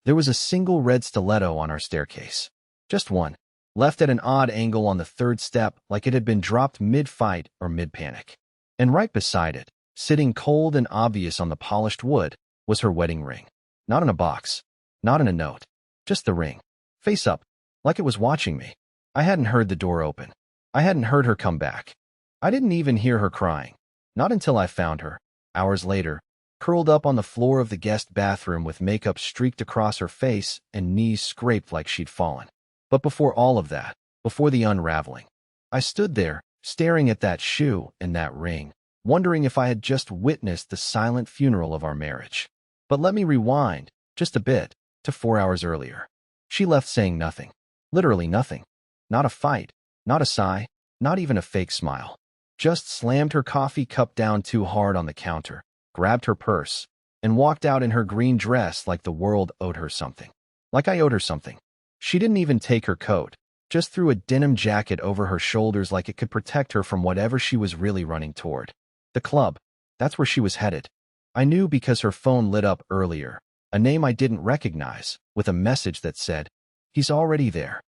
There was a single red stiletto on our staircase. Just one, left at an odd angle on the third step like it had been dropped mid-fight or mid-panic. And right beside it, sitting cold and obvious on the polished wood, was her wedding ring. Not in a box, not in a note, just the ring, face up, like it was watching me. I hadn't heard the door open. I hadn't heard her come back. I didn't even hear her crying. Not until I found her, hours later, curled up on the floor of the guest bathroom with makeup streaked across her face and knees scraped like she'd fallen. But before all of that, before the unraveling, I stood there, staring at that shoe and that ring, wondering if I had just witnessed the silent funeral of our marriage. But let me rewind, just a bit, to 4 hours earlier. She left saying nothing. Literally nothing. Not a fight, not a sigh, not even a fake smile. Just slammed her coffee cup down too hard on the counter, grabbed her purse, and walked out in her green dress like the world owed her something. Like I owed her something. She didn't even take her coat, just threw a denim jacket over her shoulders like it could protect her from whatever she was really running toward. The club. That's where she was headed. I knew because her phone lit up earlier, a name I didn't recognize, with a message that said, "He's already there."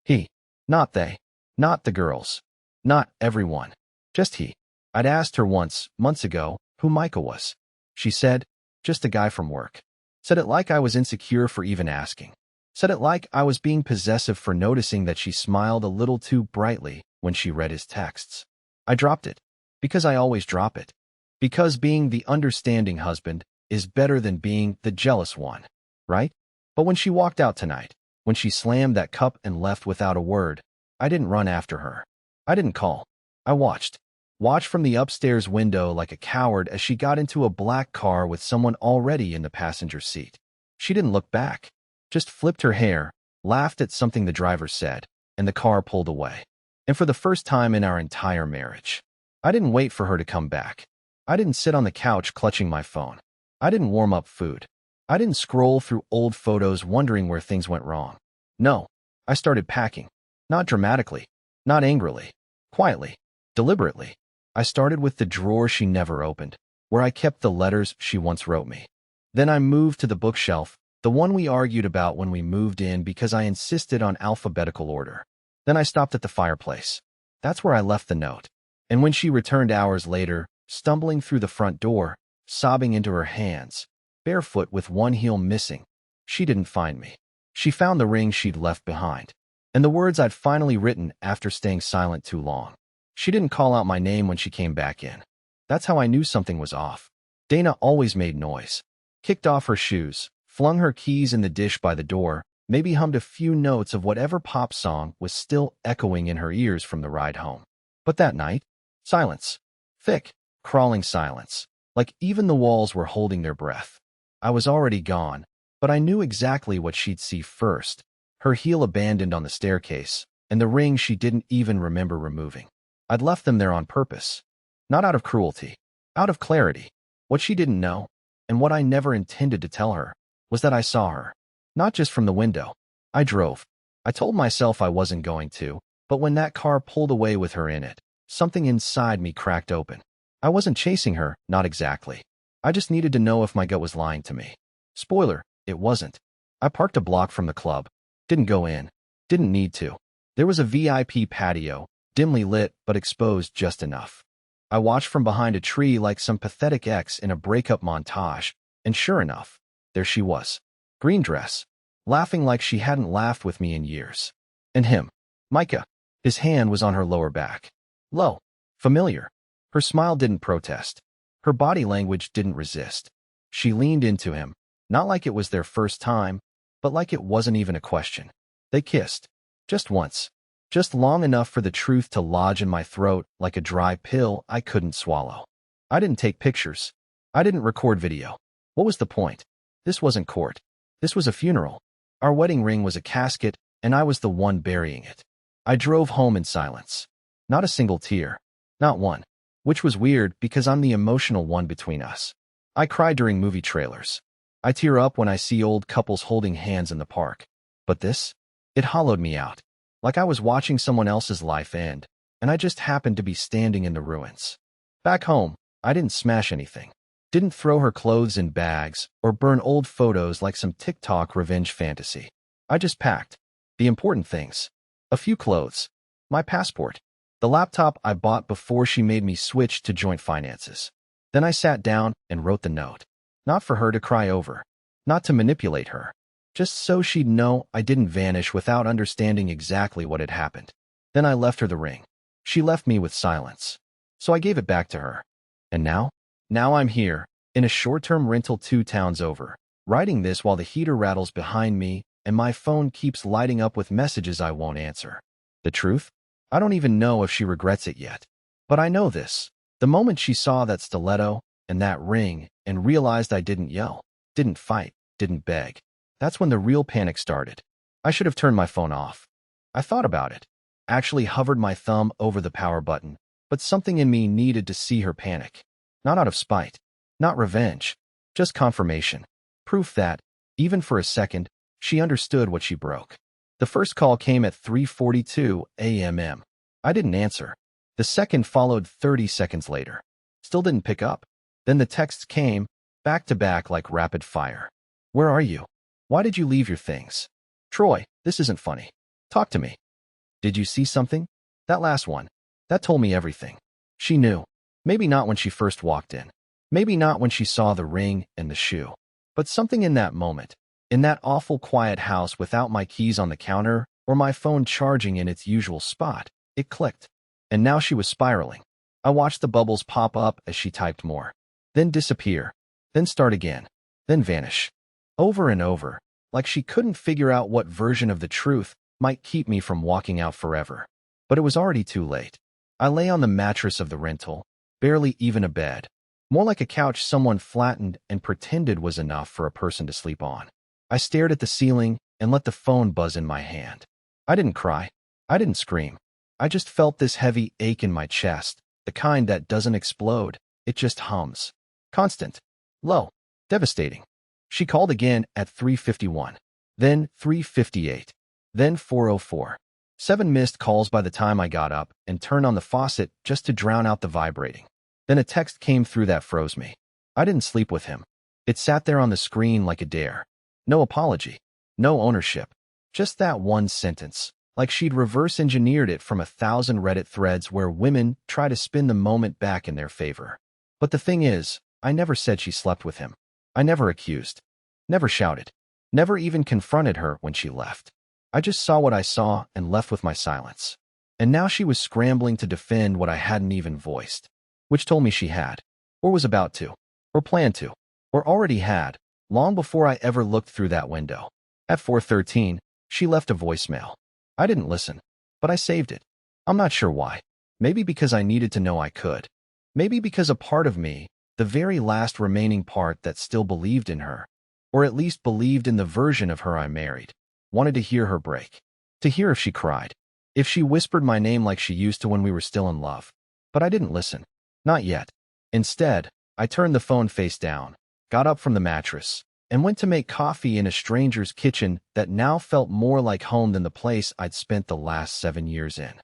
He. Not they. Not the girls. Not everyone. Just he. I'd asked her once, months ago, who Micah was. She said, "Just a guy from work." Said it like I was insecure for even asking. Said it like I was being possessive for noticing that she smiled a little too brightly when she read his texts. I dropped it. Because I always drop it. Because being the understanding husband is better than being the jealous one, right? But when she walked out tonight, when she slammed that cup and left without a word, I didn't run after her. I didn't call. I watched. Watched from the upstairs window like a coward as she got into a black car with someone already in the passenger seat. She didn't look back. Just flipped her hair, laughed at something the driver said, and the car pulled away. And for the first time in our entire marriage, I didn't wait for her to come back. I didn't sit on the couch clutching my phone. I didn't warm up food. I didn't scroll through old photos wondering where things went wrong. No, I started packing. Not dramatically, not angrily, quietly, deliberately. I started with the drawer she never opened, where I kept the letters she once wrote me. Then I moved to the bookshelf, the one we argued about when we moved in because I insisted on alphabetical order. Then I stopped at the fireplace. That's where I left the note. And when she returned hours later, stumbling through the front door, sobbing into her hands, barefoot with one heel missing, she didn't find me. She found the ring she'd left behind, and the words I'd finally written after staying silent too long. She didn't call out my name when she came back in. That's how I knew something was off. Dana always made noise. Kicked off her shoes, flung her keys in the dish by the door, maybe hummed a few notes of whatever pop song was still echoing in her ears from the ride home. But that night, silence. Thick, crawling silence. Like even the walls were holding their breath. I was already gone, but I knew exactly what she'd see first. Her heel abandoned on the staircase, and the ring she didn't even remember removing. I'd left them there on purpose. Not out of cruelty. Out of clarity. What she didn't know, and what I never intended to tell her, was that I saw her. Not just from the window. I drove. I told myself I wasn't going to, but when that car pulled away with her in it, something inside me cracked open. I wasn't chasing her, not exactly. I just needed to know if my gut was lying to me. Spoiler, it wasn't. I parked a block from the club. Didn't go in. Didn't need to. There was a VIP patio, dimly lit but exposed just enough. I watched from behind a tree like some pathetic ex in a breakup montage, and sure enough, there she was. Green dress. Laughing like she hadn't laughed with me in years. And him. Micah. His hand was on her lower back. Low. Familiar. Her smile didn't protest. Her body language didn't resist. She leaned into him, not like it was their first time, but like it wasn't even a question. They kissed. Just once. Just long enough for the truth to lodge in my throat like a dry pill I couldn't swallow. I didn't take pictures. I didn't record video. What was the point? This wasn't court. This was a funeral. Our wedding ring was a casket, and I was the one burying it. I drove home in silence. Not a single tear. Not one. Which was weird because I'm the emotional one between us. I cry during movie trailers. I tear up when I see old couples holding hands in the park. But this? It hollowed me out. Like I was watching someone else's life end, and I just happened to be standing in the ruins. Back home, I didn't smash anything. Didn't throw her clothes in bags or burn old photos like some TikTok revenge fantasy. I just packed the important things. A few clothes, my passport, the laptop I bought before she made me switch to joint finances. Then I sat down and wrote the note. Not for her to cry over, not to manipulate her, just so she'd know I didn't vanish without understanding exactly what had happened. Then I left her the ring. She left me with silence. So I gave it back to her. And now? Now I'm here, in a short-term rental 2 towns over, writing this while the heater rattles behind me and my phone keeps lighting up with messages I won't answer. The truth? I don't even know if she regrets it yet. But I know this. The moment she saw that stiletto and that ring and realized I didn't yell, didn't fight, didn't beg, that's when the real panic started. I should have turned my phone off. I thought about it. Actually hovered my thumb over the power button, but something in me needed to see her panic. Not out of spite, not revenge, just confirmation. Proof that, even for a second, she understood what she broke. The first call came at 3:42 a.m. I didn't answer. The second followed 30 seconds later. Still didn't pick up. Then the texts came, back to back like rapid fire. Where are you? Why did you leave your things? Troy, this isn't funny. Talk to me. Did you see something? That last one. That told me everything. She knew. Maybe not when she first walked in. Maybe not when she saw the ring and the shoe. But something in that moment, in that awful quiet house without my keys on the counter or my phone charging in its usual spot, it clicked. And now she was spiraling. I watched the bubbles pop up as she typed more. Then disappear. Then start again. Then vanish. Over and over, like she couldn't figure out what version of the truth might keep me from walking out forever. But it was already too late. I lay on the mattress of the rental, barely even a bed. More like a couch someone flattened and pretended was enough for a person to sleep on. I stared at the ceiling and let the phone buzz in my hand. I didn't cry. I didn't scream. I just felt this heavy ache in my chest, the kind that doesn't explode, it just hums. Constant. Low. Devastating. She called again at 3:51. Then 3:58. Then 4:04. 7 missed calls by the time I got up and turned on the faucet just to drown out the vibrating. Then a text came through that froze me. I didn't sleep with him. It sat there on the screen like a dare. No apology. No ownership. Just that one sentence. Like she'd reverse-engineered it from 1,000 Reddit threads where women try to spin the moment back in their favor. But the thing is, I never said she slept with him. I never accused. Never shouted. Never even confronted her when she left. I just saw what I saw and left with my silence. And now she was scrambling to defend what I hadn't even voiced. Which told me she had. Or was about to. Or planned to. Or already had, long before I ever looked through that window. At 4:13, she left a voicemail. I didn't listen, but I saved it. I'm not sure why. Maybe because I needed to know I could. Maybe because a part of me, the very last remaining part that still believed in her, or at least believed in the version of her I married, wanted to hear her break. To hear if she cried. If she whispered my name like she used to when we were still in love. But I didn't listen. Not yet. Instead, I turned the phone face down, got up from the mattress, and went to make coffee in a stranger's kitchen that now felt more like home than the place I'd spent the last 7 years in.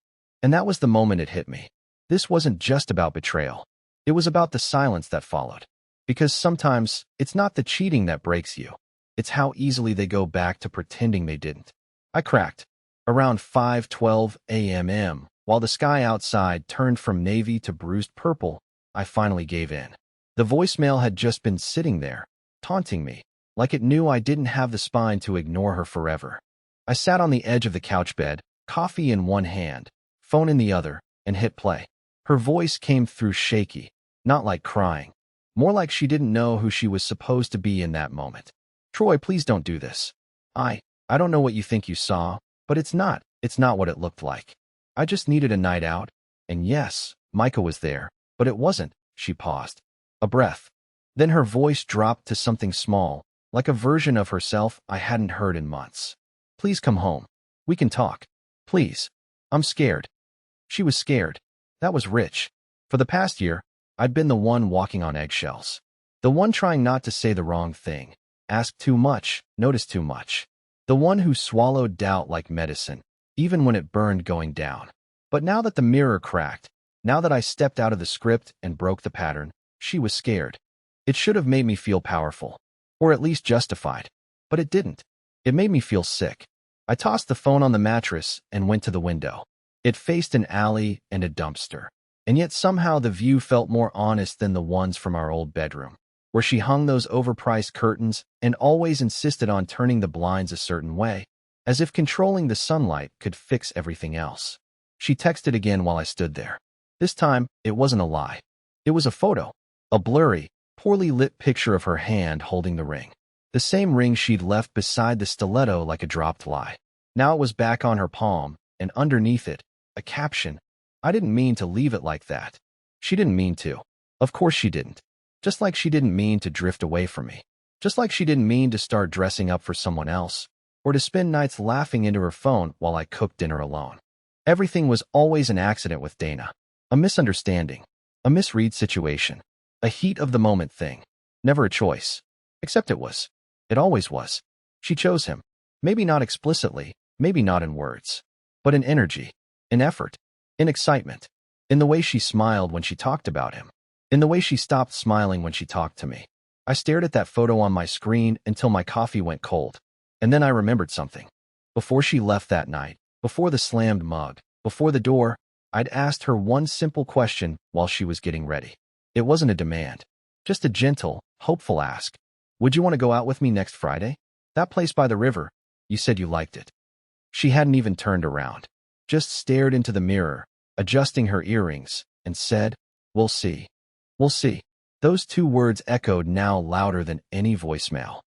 And that was the moment it hit me. This wasn't just about betrayal. It was about the silence that followed. Because sometimes, it's not the cheating that breaks you. It's how easily they go back to pretending they didn't. I cracked. Around 5:12 a.m., while the sky outside turned from navy to bruised purple, I finally gave in. The voicemail had just been sitting there, taunting me, like it knew I didn't have the spine to ignore her forever. I sat on the edge of the couch bed, coffee in one hand, phone in the other, and hit play. Her voice came through shaky, not like crying, more like she didn't know who she was supposed to be in that moment. Troy, please don't do this. I don't know what you think you saw, but it's not what it looked like. I just needed a night out, and yes, Micah was there, but it wasn't. She paused. A breath. Then her voice dropped to something small, like a version of herself I hadn't heard in months. Please come home. We can talk. Please. I'm scared. She was scared. That was rich. For the past year, I'd been the one walking on eggshells. The one trying not to say the wrong thing, ask too much, notice too much. The one who swallowed doubt like medicine, even when it burned going down. But now that the mirror cracked, now that I stepped out of the script and broke the pattern, she was scared. It should have made me feel powerful, or at least justified, but it didn't. It made me feel sick. I tossed the phone on the mattress and went to the window. It faced an alley and a dumpster, and yet somehow the view felt more honest than the ones from our old bedroom, where she hung those overpriced curtains and always insisted on turning the blinds a certain way, as if controlling the sunlight could fix everything else. She texted again while I stood there. This time, it wasn't a lie. It was a photo, a blurry, poorly lit picture of her hand holding the ring. The same ring she'd left beside the stiletto like a dropped lie. Now it was back on her palm, and underneath it, a caption. I didn't mean to leave it like that. She didn't mean to. Of course she didn't. Just like she didn't mean to drift away from me. Just like she didn't mean to start dressing up for someone else, or to spend nights laughing into her phone while I cooked dinner alone. Everything was always an accident with Dana. A misunderstanding. A misread situation. A heat-of-the-moment thing. Never a choice. Except it was. It always was. She chose him. Maybe not explicitly, maybe not in words, but in energy, in effort, in excitement, in the way she smiled when she talked about him, in the way she stopped smiling when she talked to me. I stared at that photo on my screen until my coffee went cold, and then I remembered something. Before she left that night, before the slammed mug, before the door, I'd asked her one simple question while she was getting ready. It wasn't a demand, just a gentle, hopeful ask. Would you want to go out with me next Friday? That place by the river, you said you liked it. She hadn't even turned around, just stared into the mirror, adjusting her earrings, and said, "We'll see. We'll see." Those two words echoed now louder than any voicemail.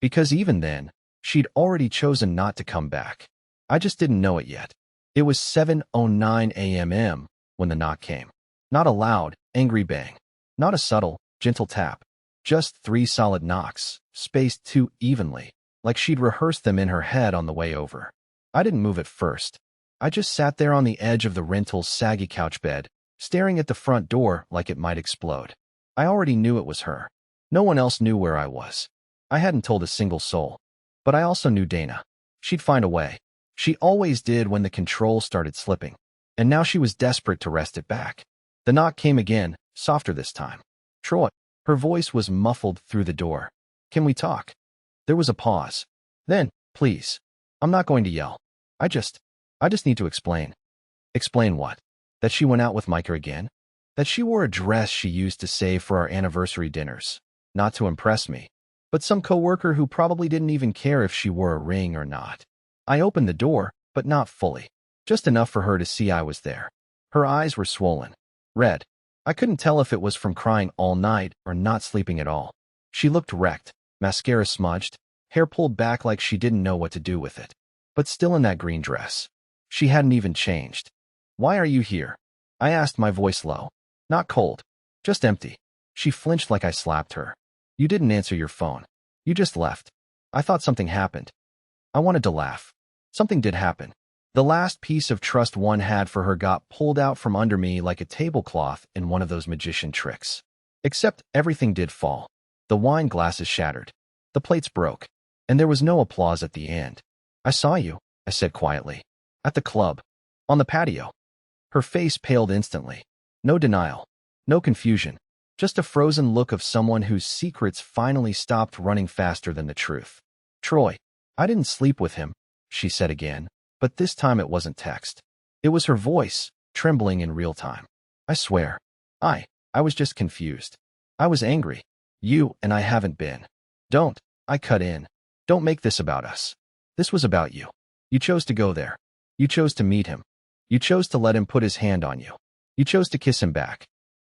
Because even then, she'd already chosen not to come back. I just didn't know it yet. It was 7:09 a.m. when the knock came. Not a loud, angry bang. Not a subtle, gentle tap. Just 3 solid knocks, spaced too evenly, like she'd rehearsed them in her head on the way over. I didn't move at first. I just sat there on the edge of the rental's saggy couch bed, staring at the front door like it might explode. I already knew it was her. No one else knew where I was. I hadn't told a single soul. But I also knew Dana. She'd find a way. She always did when the control started slipping. And now she was desperate to wrest it back. The knock came again, softer this time. "Troy." Her voice was muffled through the door. "Can we talk?" There was a pause. Then, "Please. I'm not going to yell. I just need to explain." Explain what? That she went out with Micah again? That she wore a dress she used to save for our anniversary dinners, not to impress me, but some coworker who probably didn't even care if she wore a ring or not. I opened the door, but not fully. Just enough for her to see I was there. Her eyes were swollen. Red. I couldn't tell if it was from crying all night or not sleeping at all. She looked wrecked, mascara smudged, hair pulled back like she didn't know what to do with it. But still in that green dress. She hadn't even changed. "Why are you here?" I asked, my voice low. Not cold. Just empty. She flinched like I slapped her. "You didn't answer your phone. You just left. I thought something happened." I wanted to laugh. Something did happen. The last piece of trust one had for her got pulled out from under me like a tablecloth in one of those magician tricks. Except everything did fall. The wine glasses shattered. The plates broke. And there was no applause at the end. "I saw you," I said quietly. "At the club. On the patio." Her face paled instantly. No denial. No confusion. Just a frozen look of someone whose secrets finally stopped running faster than the truth. "Troy, I didn't sleep with him," she said again, but this time it wasn't text. It was her voice, trembling in real time. "I swear. I was just confused. I was angry. You and I haven't been." "Don't," I cut in. "Don't make this about us. This was about you. You chose to go there. You chose to meet him. You chose to let him put his hand on you. You chose to kiss him back."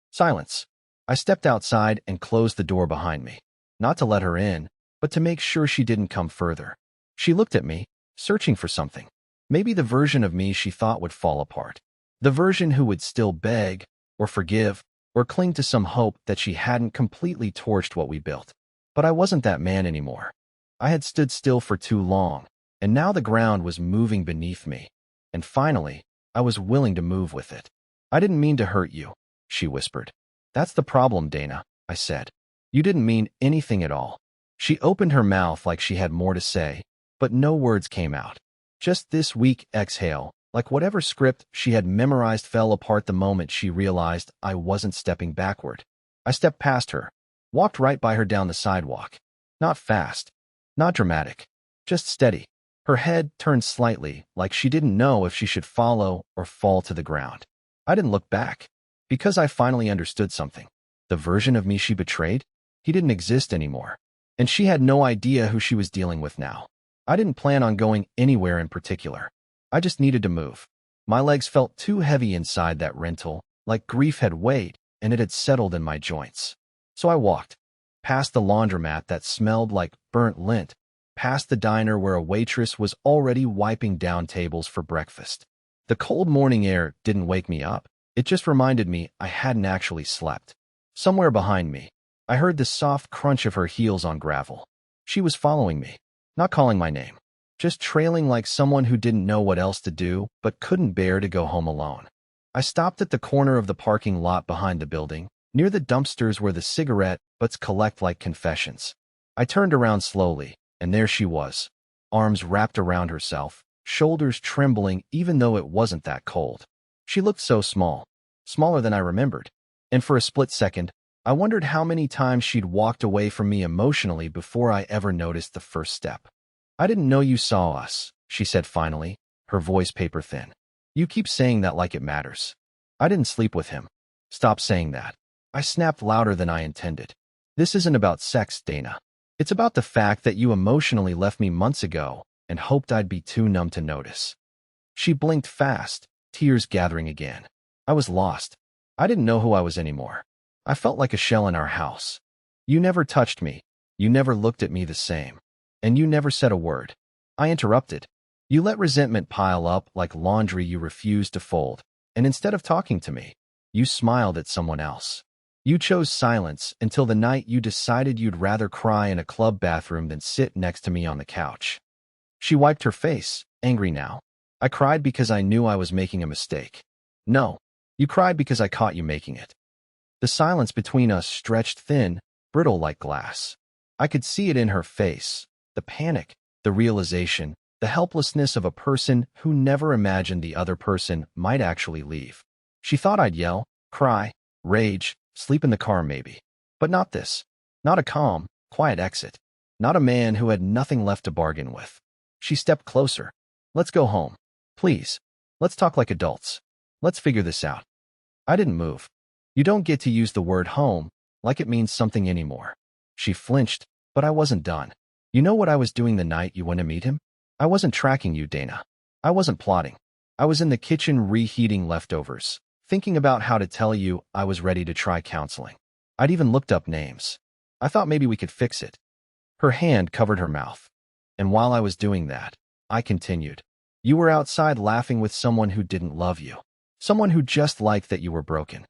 Silence. I stepped outside and closed the door behind me. Not to let her in, but to make sure she didn't come further. She looked at me, searching for something. Maybe the version of me she thought would fall apart. The version who would still beg, or forgive, or cling to some hope that she hadn't completely torched what we built. But I wasn't that man anymore. I had stood still for too long, and now the ground was moving beneath me. And finally, I was willing to move with it. "I didn't mean to hurt you," she whispered. "That's the problem, Dana," I said. "You didn't mean anything at all." She opened her mouth like she had more to say, but no words came out. Just this weak exhale, like whatever script she had memorized fell apart the moment she realized I wasn't stepping backward. I stepped past her, walked right by her down the sidewalk. Not fast, not dramatic, just steady. Her head turned slightly, like she didn't know if she should follow or fall to the ground. I didn't look back, because I finally understood something. The version of me she betrayed? He didn't exist anymore. And she had no idea who she was dealing with now. I didn't plan on going anywhere in particular. I just needed to move. My legs felt too heavy inside that rental, like grief had weighed and it had settled in my joints. So I walked, past the laundromat that smelled like burnt lint, past the diner where a waitress was already wiping down tables for breakfast. The cold morning air didn't wake me up. It just reminded me I hadn't actually slept. Somewhere behind me, I heard the soft crunch of her heels on gravel. She was following me, not calling my name, just trailing like someone who didn't know what else to do but couldn't bear to go home alone. I stopped at the corner of the parking lot behind the building, near the dumpsters where the cigarette butts collect like confessions. I turned around slowly, and there she was, arms wrapped around herself, shoulders trembling even though it wasn't that cold. She looked so small, smaller than I remembered, and for a split second, I wondered how many times she'd walked away from me emotionally before I ever noticed the first step. "I didn't know you saw us," she said finally, her voice paper thin. "You keep saying that like it matters." "I didn't sleep with him." "Stop saying that." I snapped louder than I intended. "This isn't about sex, Dana. It's about the fact that you emotionally left me months ago and hoped I'd be too numb to notice." She blinked fast, tears gathering again. I was lost. I didn't know who I was anymore. I felt like a shell in our house. "You never touched me. You never looked at me the same. And you never said a word." I interrupted. "You let resentment pile up like laundry you refused to fold, and instead of talking to me, you smiled at someone else. You chose silence until the night you decided you'd rather cry in a club bathroom than sit next to me on the couch." She wiped her face, angry now. "I cried because I knew I was making a mistake." "No, you cried because I caught you making it." The silence between us stretched thin, brittle like glass. I could see it in her face, the panic, the realization, the helplessness of a person who never imagined the other person might actually leave. She thought I'd yell, cry, rage, sleep in the car maybe. But not this. Not a calm, quiet exit. Not a man who had nothing left to bargain with. She stepped closer. "Let's go home. Please. Let's talk like adults. Let's figure this out." I didn't move. "You don't get to use the word home like it means something anymore." She flinched, but I wasn't done. "You know what I was doing the night you went to meet him? I wasn't tracking you, Dana. I wasn't plotting. I was in the kitchen reheating leftovers, thinking about how to tell you I was ready to try counseling. I'd even looked up names. I thought maybe we could fix it." Her hand covered her mouth. "And while I was doing that," I continued, "you were outside laughing with someone who didn't love you. Someone who just liked that you were broken."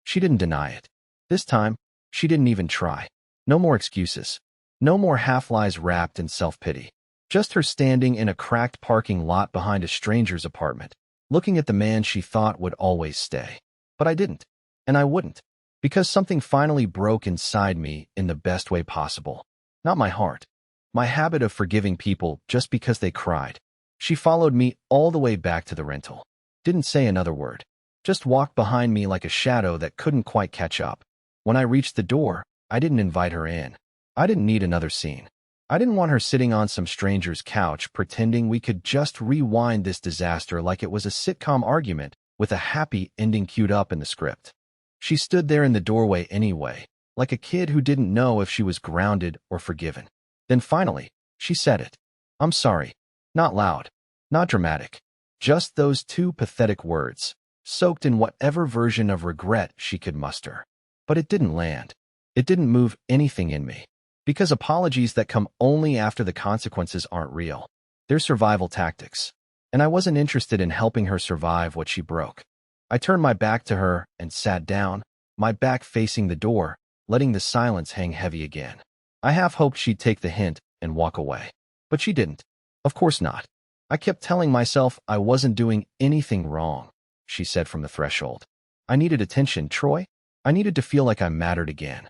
She didn't deny it. This time, she didn't even try. No more excuses. No more half-lies wrapped in self-pity. Just her standing in a cracked parking lot behind a stranger's apartment, looking at the man she thought would always stay. But I didn't. And I wouldn't. Because something finally broke inside me in the best way possible. Not my heart. My habit of forgiving people just because they cried. She followed me all the way back to the rental. Didn't say another word. Just walked behind me like a shadow that couldn't quite catch up. When I reached the door, I didn't invite her in. I didn't need another scene. I didn't want her sitting on some stranger's couch pretending we could just rewind this disaster like it was a sitcom argument with a happy ending queued up in the script. She stood there in the doorway anyway, like a kid who didn't know if she was grounded or forgiven. Then finally, she said it. "I'm sorry." Not loud, not dramatic. Just those two pathetic words, soaked in whatever version of regret she could muster. But it didn't land. It didn't move anything in me. Because apologies that come only after the consequences aren't real. They're survival tactics. And I wasn't interested in helping her survive what she broke. I turned my back to her and sat down, my back facing the door, letting the silence hang heavy again. I half hoped she'd take the hint and walk away. But she didn't. Of course not. I kept telling myself I wasn't doing anything wrong, she said from the threshold. "I needed attention, Troy. I needed to feel like I mattered again."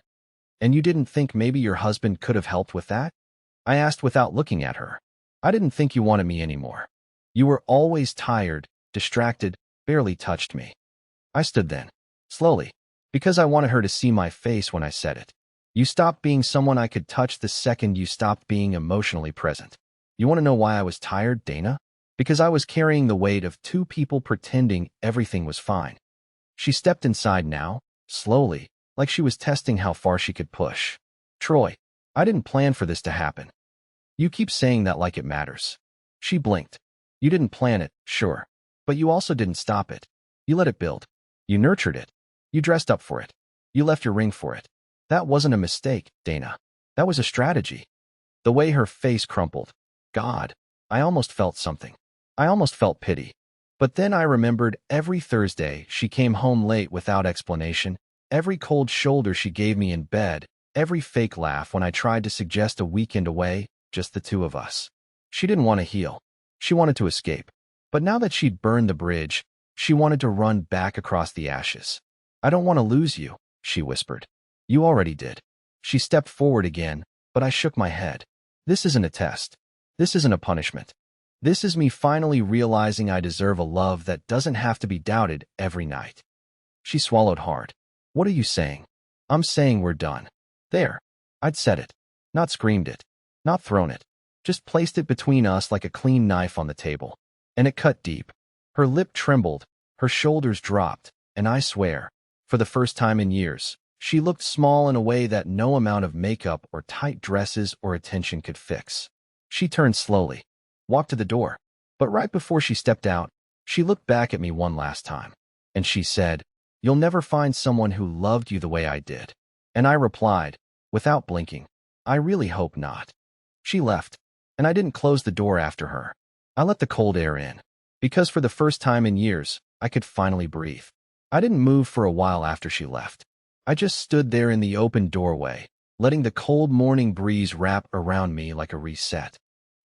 "And you didn't think maybe your husband could have helped with that?" I asked without looking at her. "I didn't think you wanted me anymore. You were always tired, distracted, barely touched me." I stood then, slowly, because I wanted her to see my face when I said it. You stopped being someone I could touch the second you stopped being emotionally present. You want to know why I was tired, Dana? Because I was carrying the weight of two people pretending everything was fine. She stepped inside now, slowly, like she was testing how far she could push. Troy, I didn't plan for this to happen. You keep saying that like it matters. She blinked. You didn't plan it, sure. But you also didn't stop it. You let it build. You nurtured it. You dressed up for it. You left your ring for it. That wasn't a mistake, Dana. That was a strategy. The way her face crumpled. God, I almost felt something. I almost felt pity. But then I remembered every Thursday she came home late without explanation, every cold shoulder she gave me in bed, every fake laugh when I tried to suggest a weekend away, just the two of us. She didn't want to heal. She wanted to escape. But now that she'd burned the bridge, she wanted to run back across the ashes. I don't want to lose you, she whispered. You already did. She stepped forward again, but I shook my head. This isn't a test. This isn't a punishment. This is me finally realizing I deserve a love that doesn't have to be doubted every night. She swallowed hard. What are you saying? I'm saying we're done. There. I'd said it. Not screamed it. Not thrown it. Just placed it between us like a clean knife on the table. And it cut deep. Her lip trembled, her shoulders dropped, and I swear, for the first time in years, she looked small in a way that no amount of makeup or tight dresses or attention could fix. She turned slowly, walked to the door, but right before she stepped out, she looked back at me one last time, and she said, "You'll never find someone who loved you the way I did." And I replied, without blinking, "I really hope not." She left, and I didn't close the door after her. I let the cold air in, because for the first time in years, I could finally breathe. I didn't move for a while after she left. I just stood there in the open doorway, letting the cold morning breeze wrap around me like a reset.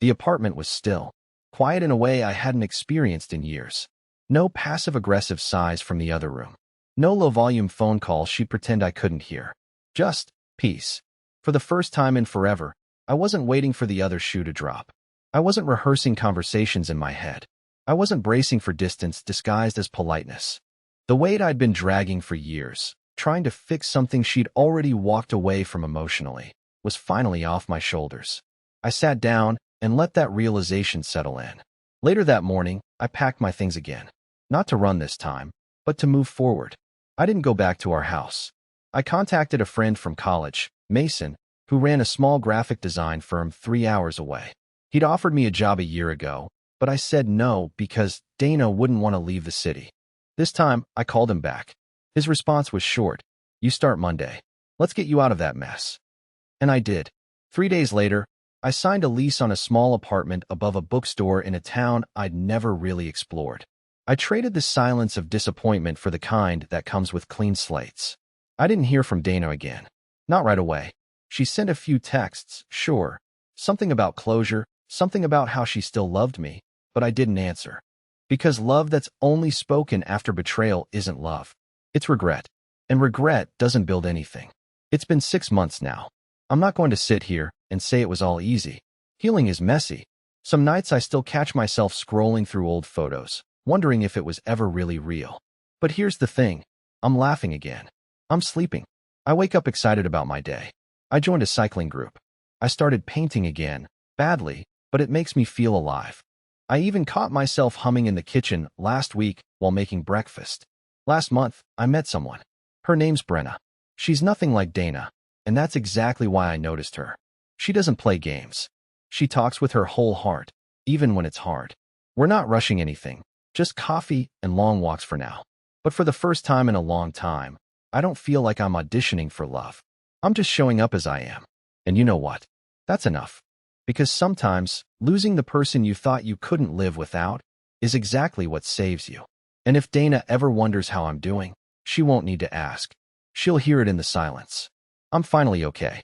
The apartment was still, quiet in a way I hadn't experienced in years. No passive-aggressive sighs from the other room. No low-volume phone calls she'd pretend I couldn't hear. Just peace. For the first time in forever, I wasn't waiting for the other shoe to drop. I wasn't rehearsing conversations in my head. I wasn't bracing for distance disguised as politeness. The weight I'd been dragging for years, trying to fix something she'd already walked away from emotionally, was finally off my shoulders. I sat down and let that realization settle in. Later that morning, I packed my things again. Not to run this time, but to move forward. I didn't go back to our house. I contacted a friend from college, Mason, who ran a small graphic design firm 3 hours away. He'd offered me a job a year ago, but I said no because Dana wouldn't want to leave the city. This time, I called him back. His response was short. "You start Monday. Let's get you out of that mess." And I did. 3 days later, I signed a lease on a small apartment above a bookstore in a town I'd never really explored. I traded the silence of disappointment for the kind that comes with clean slates. I didn't hear from Dana again. Not right away. She sent a few texts, sure. Something about closure, something about how she still loved me, but I didn't answer. Because love that's only spoken after betrayal isn't love. It's regret. And regret doesn't build anything. It's been 6 months now. I'm not going to sit here and say it was all easy. Healing is messy. Some nights I still catch myself scrolling through old photos, wondering if it was ever really real. But here's the thing. I'm laughing again. I'm sleeping. I wake up excited about my day. I joined a cycling group. I started painting again, badly, but it makes me feel alive. I even caught myself humming in the kitchen last week while making breakfast. Last month, I met someone. Her name's Brenna. She's nothing like Dana, and that's exactly why I noticed her. She doesn't play games. She talks with her whole heart, even when it's hard. We're not rushing anything, just coffee and long walks for now. But for the first time in a long time, I don't feel like I'm auditioning for love. I'm just showing up as I am. And you know what? That's enough. Because sometimes, losing the person you thought you couldn't live without is exactly what saves you. And if Dana ever wonders how I'm doing, she won't need to ask. She'll hear it in the silence. I'm finally okay.